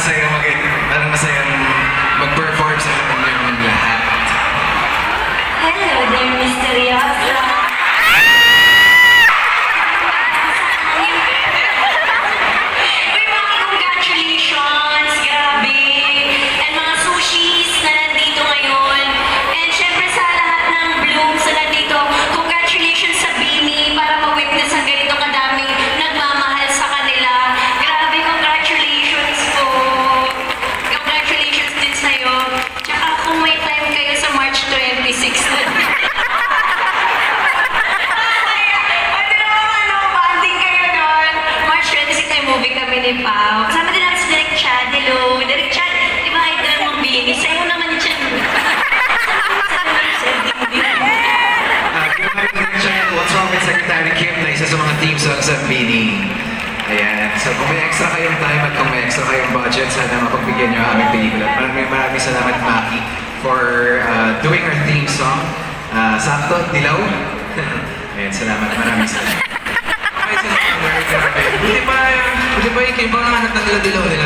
masayang mag-perform sa kanyang lahat. Hello there, Misteriosa. Uy, mga congratulations! Grabe! And mga sushis na nandito ngayon. And syempre sa lahat ng blooms na nandito, congratulations sa Bini para ma-witness ang ganito kadaming nagmamahal sa kanila. Grabe, congratulations po! Congratulations din sa'yo. Tsaka kung may time kayo sa March 26 na movie kami ni Pao. Kasama din natin si Direk Chad. Hello, Direk Chad. Di ba idol mong Bini? Sa'yo naman siya. What's Wrong with Secretary Kim na isa sa mga team songs sa Bini. Ayan. So kung may extra kayong time at kung may extra kayong budget, sana mapagbigyan nyo ang aming pelikula. Maraming salamat, Maki, for doing our theme song. Sakto, dilaw. Ayan, salamat. Maraming salamat. Buti pa yung kay Bang hanap na nila dilaw nila.